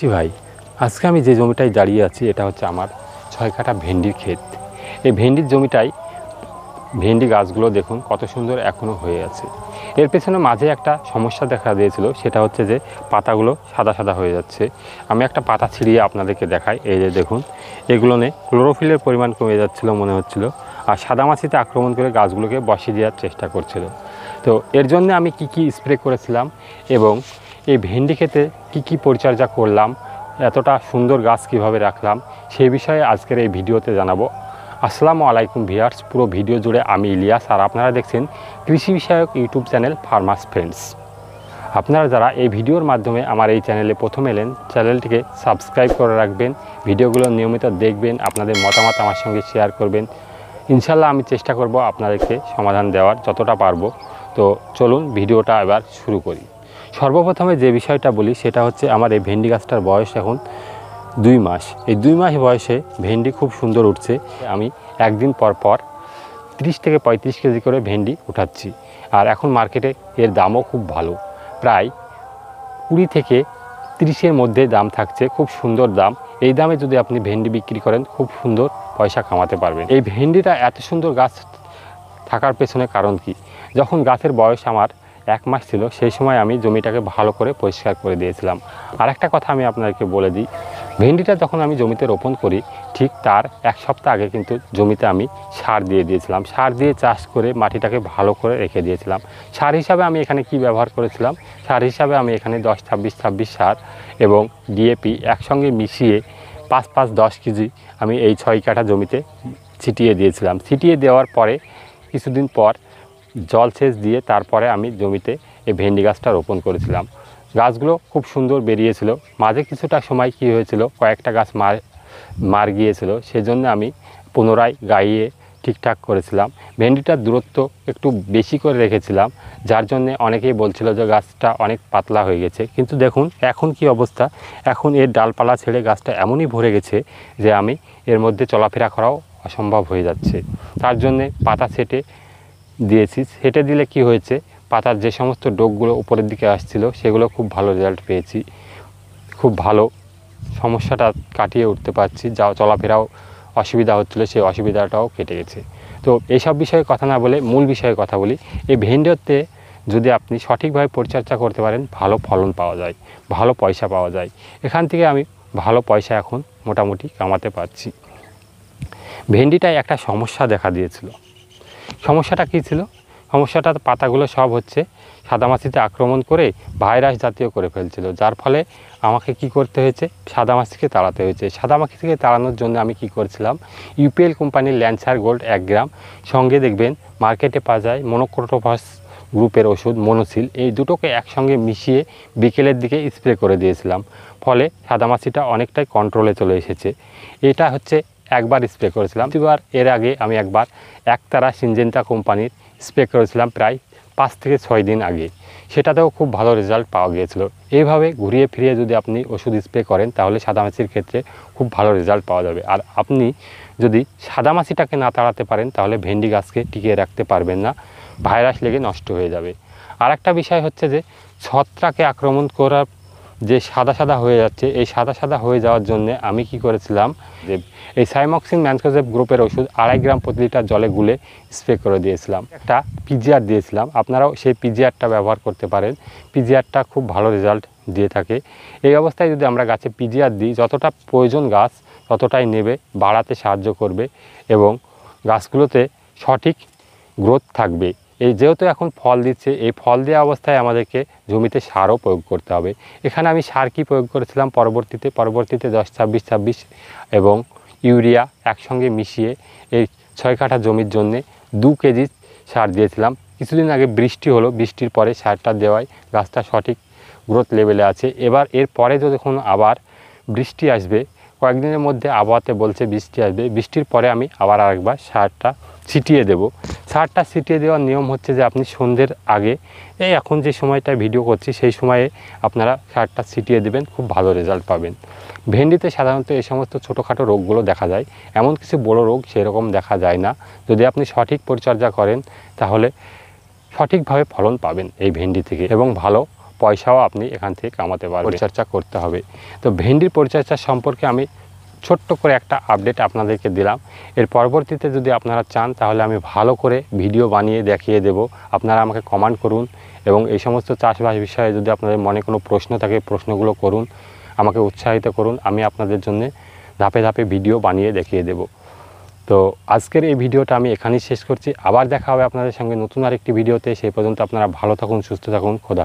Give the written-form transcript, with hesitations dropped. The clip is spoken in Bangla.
জি ভাই, আজকে আমি যে জমিটায় দাঁড়িয়ে আছি এটা হচ্ছে আমার ৬ কাঠা ভেন্ডির ক্ষেত। এই ভেন্ডির জমিটায় ভেন্ডি গাছগুলো দেখুন কত সুন্দর এখনও হয়ে আছে। এর পেছনে মাঝে একটা সমস্যা দেখা দিয়েছিল, সেটা হচ্ছে যে পাতাগুলো সাদা সাদা হয়ে যাচ্ছে। আমি একটা পাতা ছিঁড়িয়ে আপনাদেরকে দেখাই। এই যে দেখুন, এগুলোনে ক্লোরোফিলের পরিমাণ কমে যাচ্ছিল মনে হচ্ছিল, আর সাদামাছিতে আক্রমণ করে গাছগুলোকে বসিয়ে দেওয়ার চেষ্টা করছিল। তো এর জন্য আমি কি স্প্রে করেছিলাম এবং এই ভেন্ডি ক্ষেতে কি পরিচর্যা করলাম, এতটা সুন্দর গাছ কিভাবে রাখলাম, সেই বিষয়ে আজকের এই ভিডিওতে জানাবো। আসসালামু আলাইকুম ভিউয়ার্স, পুরো ভিডিও জুড়ে আমি ইলিয়াস আর আপনারা দেখছেন কৃষি বিষয়ক ইউটিউব চ্যানেল ফার্মার্স ফ্রেন্ডস। আপনারা যারা এই ভিডিওর মাধ্যমে আমার এই চ্যানেলে প্রথম এলেন, চ্যানেলটিকে সাবস্ক্রাইব করে রাখবেন, ভিডিওগুলো নিয়মিত দেখবেন, আপনাদের মতামত আমার সঙ্গে শেয়ার করবেন। ইনশাল্লাহ আমি চেষ্টা করব আপনাদেরকে সমাধান দেওয়ার যতটা পারবো। তো চলুন ভিডিওটা এবার শুরু করি। সর্বপ্রথমে যে বিষয়টা বলি সেটা হচ্ছে আমার এই ভেন্ডি গাছটার বয়স এখন 2 মাস। এই 2 মাস বয়সে ভেন্ডি খুব সুন্দর উঠছে। আমি একদিন পর পর 30 থেকে 35 কেজি করে ভেন্ডি উঠাচ্ছি। আর এখন মার্কেটে এর দামও খুব ভালো, প্রায় 20 থেকে 30-এর মধ্যে দাম থাকছে, খুব সুন্দর দাম। এই দামে যদি আপনি ভেন্ডি বিক্রি করেন খুব সুন্দর পয়সা কামাতে পারবেন। এই ভেন্ডিটা এত সুন্দর গাছ থাকার পেছনে কারণ কি, যখন গাছের বয়স আমার 1 মাস ছিল সেই সময় আমি জমিটাকে ভালো করে পরিষ্কার করে দিয়েছিলাম। আর একটা কথা আমি আপনাদেরকে বলে দিই, ভেন্ডিটা যখন আমি জমিতে রোপণ করি ঠিক তার 1 সপ্তাহ আগে কিন্তু জমিতে আমি সার দিয়ে দিয়েছিলাম। সার দিয়ে চাষ করে মাটিটাকে ভালো করে রেখে দিয়েছিলাম। সার হিসাবে আমি এখানে কি ব্যবহার করেছিলাম, সার হিসাবে আমি এখানে 10-26-26 সার এবং ডিএপি একসঙ্গে মিশিয়ে 5-5-10 কেজি আমি এই 6 কাঠা জমিতে ছিটিয়ে দিয়েছিলাম। ছিটিয়ে দেওয়ার পরে কিছুদিন পর জলসেচ দিয়ে তারপরে আমি জমিতে এই ভেন্ডি গাছটা রোপণ করেছিলাম। গাছগুলো খুব সুন্দর বেরিয়েছিল। মাঝে কিছুটা সময় কি হয়েছিল, কয়েকটা গাছ মার গিয়েছিল, সেজন্য আমি পুনরায় গাইয়ে ঠিকঠাক করেছিলাম। ভেন্ডিটার দূরত্ব একটু বেশি করে রেখেছিলাম, যার জন্যে অনেকেই বলছিল যে গাছটা অনেক পাতলা হয়ে গেছে। কিন্তু দেখুন এখন কি অবস্থা, এখন এর ডালপালা ছেড়ে গাছটা এমনই ভরে গেছে যে আমি এর মধ্যে চলাফেরা করাও অসম্ভব হয়ে যাচ্ছে। তার জন্যে পাতা ছেটে দিয়েছি। সেটে দিলে কি হয়েছে, পাতার যে সমস্ত ডোকগুলো উপরের দিকে আসছিল সেগুলো খুব ভালো রেজাল্ট পেয়েছি, খুব ভালো সমস্যাটা কাটিয়ে উঠতে পারছি। যা চলাফেরাও অসুবিধা হচ্ছিলো সেই অসুবিধাটাও কেটে গেছে। তো এইসব বিষয়ে কথা না বলে মূল বিষয়ে কথা বলি। এই ভেন্ডিতে যদি আপনি সঠিকভাবে পরিচর্যা করতে পারেন ভালো ফলন পাওয়া যায়, ভালো পয়সা পাওয়া যায়। এখান থেকে আমি ভালো পয়সা এখন মোটামুটি কামাতে পারছি। ভেন্ডিটায় একটা সমস্যা দেখা দিয়েছিল। সমস্যাটা কী ছিল, সমস্যাটা পাতাগুলো সব হচ্ছে সাদামাছিতে আক্রমণ করে ভাইরাস জাতীয় করে ফেলছিল, যার ফলে আমাকে কি করতে হয়েছে, সাদামাছিকে তাড়াতে হয়েছে। সাদামাছিকে তাড়ানোর জন্য আমি কি করেছিলাম, ইউপিএল কোম্পানির ল্যান্সার গোল্ড 1 গ্রাম, সঙ্গে দেখবেন মার্কেটে পাওয়া যায় মনোক্রোটোফাস গ্রুপের ওষুধ মনোসিল, এই দুটোকে একসঙ্গে মিশিয়ে বিকেলের দিকে স্প্রে করে দিয়েছিলাম। ফলে সাদামাছিটা অনেকটাই কন্ট্রোলে চলে এসেছে। এটা হচ্ছে একবার স্প্রে করেছিলাম। এবার এর আগে আমি একবার একতারা সিনজেন্টা কোম্পানির স্প্রে করেছিলাম প্রায় 5 থেকে 6 দিন আগে, সেটাতেও খুব ভালো রেজাল্ট পাওয়া গিয়েছিল। এইভাবে ঘুরিয়ে ফিরিয়ে যদি আপনি ওষুধ স্প্রে করেন তাহলে সাদামাছির ক্ষেত্রে খুব ভালো রেজাল্ট পাওয়া যাবে। আর আপনি যদি সাদামাছিটাকে না তাড়াতে পারেন তাহলে ভেন্ডি গাছকে টিকিয়ে রাখতে পারবেন না, ভাইরাস লেগে নষ্ট হয়ে যাবে। আর একটা বিষয় হচ্ছে যে ছত্রাকে আক্রমণ করার যে সাদা সাদা হয়ে যাচ্ছে, এই সাদা সাদা হয়ে যাওয়ার জন্য আমি কি করেছিলাম, যে এই সাইমক্সিন ম্যানকোজেব গ্রুপের ওষুধ 2.5 গ্রাম প্রতি লিটার জলে গুলে স্প্রে করে দিয়েছিলাম। একটা পিজিআর দিয়েছিলাম, আপনারাও সেই পিজিআরটা ব্যবহার করতে পারেন। পিজিআরটা খুব ভালো রেজাল্ট দিয়ে থাকে। এই অবস্থায় যদি আমরা গাছে পিজিআর দিই, যতটা প্রয়োজন গাছ ততটাই নেবে, বাড়াতে সাহায্য করবে এবং গাছগুলোতে সঠিক গ্রোথ থাকবে। এই যেহেতু এখন ফল দিচ্ছে, এই ফল দেওয়া অবস্থায় আমাদেরকে জমিতে সারও প্রয়োগ করতে হবে। এখানে আমি সার কি প্রয়োগ করেছিলাম, পরবর্তীতে 10-26-26 এবং ইউরিয়া একসঙ্গে মিশিয়ে এই 6 কাঠা জমির জন্যে 2 কেজি সার দিয়েছিলাম। কিছুদিন আগে বৃষ্টি হলো, বৃষ্টির পরে সারটা দেওয়ায় গাছটা সঠিক গ্রোথ লেভেলে আছে। এবার এর পরে যখন আবার বৃষ্টি আসবে, কয়েকদিনের মধ্যে আবহাওয়াতে বলছে বৃষ্টি আসবে, বৃষ্টির পরে আমি আবার আরেকবার সারটা ছিটিয়ে দেব। সারটা ছিটিয়ে দেওয়ার নিয়ম হচ্ছে যে আপনি সন্ধ্যের আগে, এই এখন যে সময়টা ভিডিও করছি সেই সময়ে আপনারা সারটা ছিটিয়ে দেবেন, খুব ভালো রেজাল্ট পাবেন। ভেন্ডিতে সাধারণত এই সমস্ত ছোটোখাটো রোগগুলো দেখা যায়, এমন কিছু বড় রোগ সেরকম দেখা যায় না। যদি আপনি সঠিক পরিচর্যা করেন তাহলে সঠিকভাবে ফলন পাবেন এই ভেন্ডি থেকে এবং ভালো পয়সাও আপনি এখান থেকে কামাতে পারবেন। পরিচর্যা করতে হবে। তো ভেন্ডির পরিচর্যা সম্পর্কে আমি ছোট্ট করে একটা আপডেট আপনাদেরকে দিলাম। এর পরবর্তীতে যদি আপনারা চান তাহলে আমি ভালো করে ভিডিও বানিয়ে দেখিয়ে দেব। আপনারা আমাকে কমেন্ট করুন এবং এই সমস্ত চাষবাস বিষয়ে যদি আপনাদের মনে কোনো প্রশ্ন থাকে প্রশ্নগুলো করুন, আমাকে উৎসাহিত করুন। আমি আপনাদের জন্য ধাপে ধাপে ভিডিও বানিয়ে দেখিয়ে দেব। তো আজকের এই ভিডিওটা আমি এখানেই শেষ করছি। আবার দেখা হবে আপনাদের সঙ্গে নতুন আরেকটি ভিডিওতে। সেই পর্যন্ত আপনারা ভালো থাকুন, সুস্থ থাকুন। খোদা।